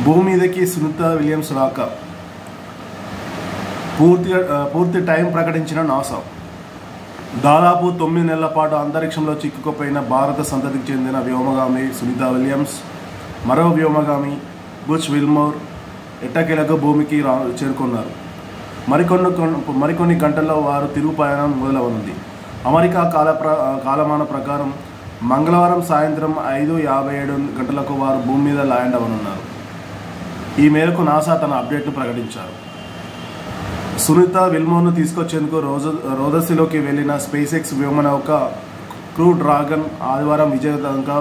భూమి మీదకి సునీత విలియమ్స్ రాక పూర్తి టైం ప్రకటించిన నాసా. దాదాపు 9 నెలల పాటు అంతరిక్షంలో చిక్కుకుపోయిన భారత సంతతికి చెందిన వ్యోమగామి సునీత విలియమ్స్, మరో వ్యోమగామి బుచ్ విల్మోర్ ఎట్టకేలకు భూమికి చేరుకున్నారు. మరికొన్ని గంటల్లో వారు తిరుగు ప్రయాణం మొదలవనుంది. అమెరికా కాలమాన ప్రకారం మంగళవారం సాయంత్రం 5:57 గంటలకు వారు భూమి మీద ల్యాండ్ అవ్వనున్నారు. ఈ మేరకు నాసా తన అప్డేట్ను ప్రకటించారు. సునీత విల్మోర్ను తీసుకొచ్చేందుకు రోదసిలోకి వెళ్లిన స్పేస్ ఎక్స్ వ్యోమనౌక క్రూ డ్రాగన్ ఆదివారం విజయవంతంగా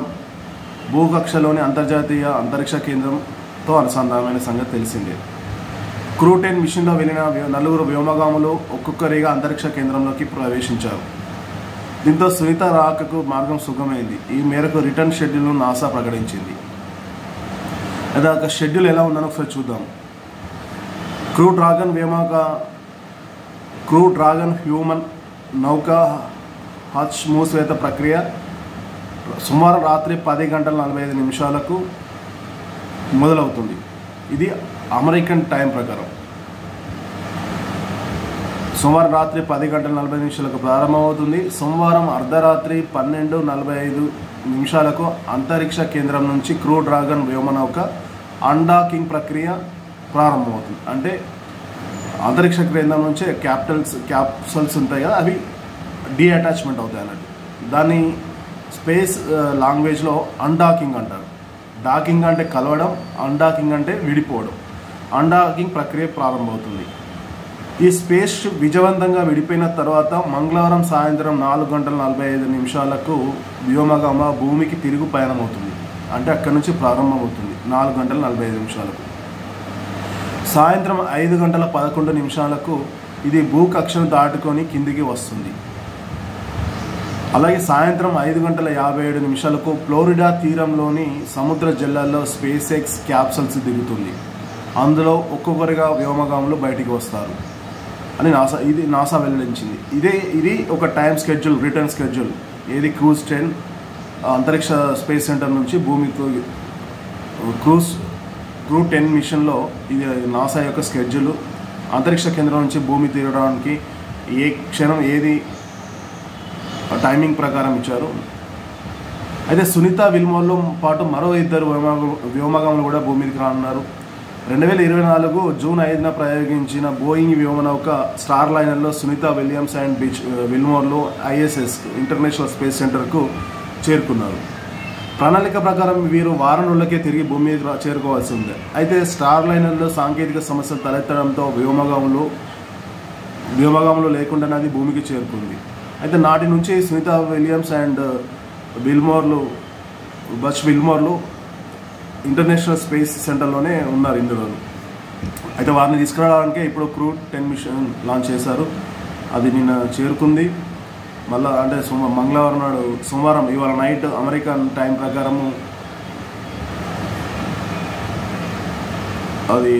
భూకక్షలోని అంతర్జాతీయ అంతరిక్ష కేంద్రంతో అనుసంధానమైన సంగతి తెలిసిందే. క్రూ 10 మిషన్లో వెళ్లిన 4 వ్యోమగాములు ఒక్కొక్కరిగా అంతరిక్ష కేంద్రంలోకి ప్రవేశించారు. దీంతో సునీత రాకకు మార్గం సుగమైంది. ఈ మేరకు రిటర్న్ షెడ్యూల్ను నాసా ప్రకటించింది. అయితే ఒక షెడ్యూల్ ఎలా ఉందని ఒకసారి చూద్దాం. క్రూ డ్రాగన్ హ్యూమన్ నౌక హచ్ మూసివేత ప్రక్రియ సోమవారం రాత్రి 10:45 మొదలవుతుంది. ఇది అమెరికన్ టైం ప్రకారం సోమవారం రాత్రి 10:40 ప్రారంభమవుతుంది. సోమవారం అర్ధరాత్రి 12:45 అంతరిక్ష కేంద్రం నుంచి క్రూ డ్రాగన్ వ్యోమనౌక అన్డాకింగ్ ప్రక్రియ ప్రారంభమవుతుంది. అంటే అంతరిక్ష కేంద్రం నుంచి క్యాప్సల్స్ ఉంటాయి కదా, అవి డీఅటాచ్మెంట్ అవుతాయి అన్నట్టు. దాన్ని స్పేస్ లాంగ్వేజ్లో అన్డాకింగ్ అంటారు. డాకింగ్ అంటే కలవడం, అన్డాకింగ్ అంటే విడిపోవడం. అన్డాకింగ్ ప్రక్రియ ప్రారంభమవుతుంది. ఈ స్పేస్ షిప్ విజయవంతంగా విడిపోయిన తర్వాత మంగళవారం సాయంత్రం 4:45 వ్యోమగామ భూమికి తిరుగు పయనం అవుతుంది. అంటే అక్కడి నుంచి ప్రారంభమవుతుంది 4:45. సాయంత్రం 5:11 ఇది భూకక్షను దాటుకొని కిందికి వస్తుంది. అలాగే సాయంత్రం 5:57 ఫ్లోరిడా తీరంలోని సముద్ర జల్లాల్లో స్పేస్ ఎక్స్ క్యాప్సల్స్ దిగుతుంది. అందులో ఒక్కొక్కరిగా వ్యోమగాములు బయటికి వస్తారు అని నాసా వెల్లడించింది. ఇది ఒక టైం స్కెడ్యూల్, రిటర్న్ స్కెడ్యూల్. ఏది క్రూజ్ 10 అంతరిక్ష స్పేస్ సెంటర్ నుంచి భూమికి క్రూ 10 మిషన్లో ఇది నాసా యొక్క స్కెడ్యూల్. అంతరిక్ష కేంద్రం నుంచి భూమి తీరడానికి ఏ క్షణం ఏది టైమింగ్ ప్రకారం ఇచ్చారు. అయితే సునీత విల్మోర్లో పాటు మరో 2 వ్యోమగాములు కూడా భూమి మీదకి రానున్నారు. 2024 జూన్ 5న ప్రయోగించిన బోయింగ్ వ్యోమనౌక స్టార్ లైనర్లో సునీత విలియమ్స్ అండ్ విల్మోర్లు ISS ఇంటర్నేషనల్ స్పేస్ సెంటర్కు చేరుకున్నారు. ప్రణాళిక ప్రకారం వీరు వారం రోజులకే తిరిగి భూమి మీద చేరుకోవాల్సి ఉంది. అయితే స్టార్ లైనర్లో సాంకేతిక సమస్యలు తలెత్తడంతో వ్యోమగాములు లేకుండానే అది భూమికి చేరుకుంది. అయితే నాటి నుంచి సునీత విలియమ్స్ అండ్ బచ్ విల్మోర్లు ఇంటర్నేషనల్ స్పేస్ సెంటర్లోనే ఉన్నారు ఇన్ని రోజులు. అయితే వారిని తీసుకురావడానికే ఇప్పుడు క్రూ 10 మిషన్ లాంచ్ చేశారు. అది నిన్న చేరుకుంది. మళ్ళీ అంటే మంగళవారం నాడు సోమవారం ఇవాళ నైట్ అమెరికన్ టైం ప్రకారము అది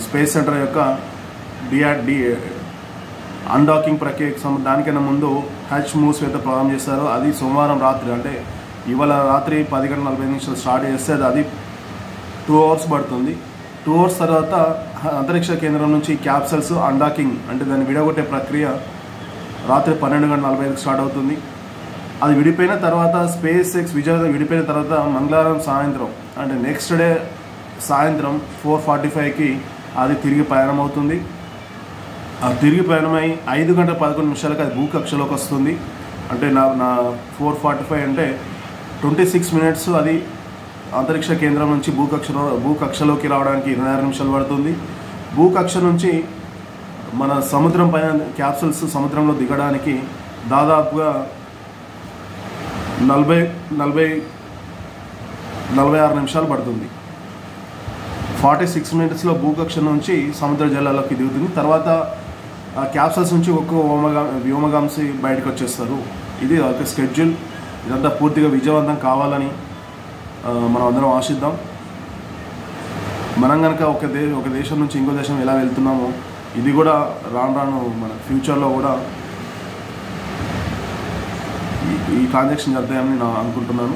స్పేస్ సెంటర్ యొక్క అన్డాకింగ్ ప్రక్రియకు దానికన్నా ముందు హచ్ మూసివేత ప్రారంభం చేస్తారు. అది సోమవారం రాత్రి, అంటే ఇవాళ రాత్రి 10:45 స్టార్ట్ చేస్తే అది 2 అవర్స్ పడుతుంది. 2 అవర్స్ తర్వాత అంతరిక్ష కేంద్రం నుంచి క్యాప్సల్స్ అన్డాకింగ్ అంటే దాన్ని విడగొట్టే ప్రక్రియ రాత్రి 12:45 స్టార్ట్ అవుతుంది. అది విడిపోయిన తర్వాత స్పేస్ ఎక్స్ విజయవంతంగా విడిపోయిన తర్వాత మంగళవారం సాయంత్రం అంటే నెక్స్ట్ డే సాయంత్రం 4:45 అది తిరిగి ప్రయాణం అవుతుంది. ఆ తిరిగి ప్రయాణమై 5:11 అది భూకక్షలోకి వస్తుంది. అంటే నా 4:45 అంటే 26 మినిట్స్ అది అంతరిక్ష కేంద్రం నుంచి భూకక్షలోకి రావడానికి 26 నిమిషాలు పడుతుంది. భూకక్ష నుంచి మన సముద్రం పైన క్యాప్సూల్స్ సముద్రంలో దిగడానికి దాదాపుగా 46 నిమిషాలు పడుతుంది. 46 మినిట్స్లో భూకక్ష నుంచి సముద్ర జలాల్లోకి దిగుతుంది. తర్వాత క్యాప్సూల్స్ నుంచి ఒక్కొక్క వ్యోమగాంసి బయటకు వచ్చేస్తారు. ఇది ఒక స్కెడ్యూల్. ఇదంతా పూర్తిగా విజయవంతం కావాలని మనం అందరం ఆశిద్దాం. మనం కనుక ఒక దేశం నుంచి ఇంకో దేశం ఎలా వెళ్తున్నామో ఇది కూడా రాను మన ఫ్యూచర్లో కూడా ఈ ట్రాన్సాక్షన్ జరుగుతాయని నేను అనుకుంటున్నాను.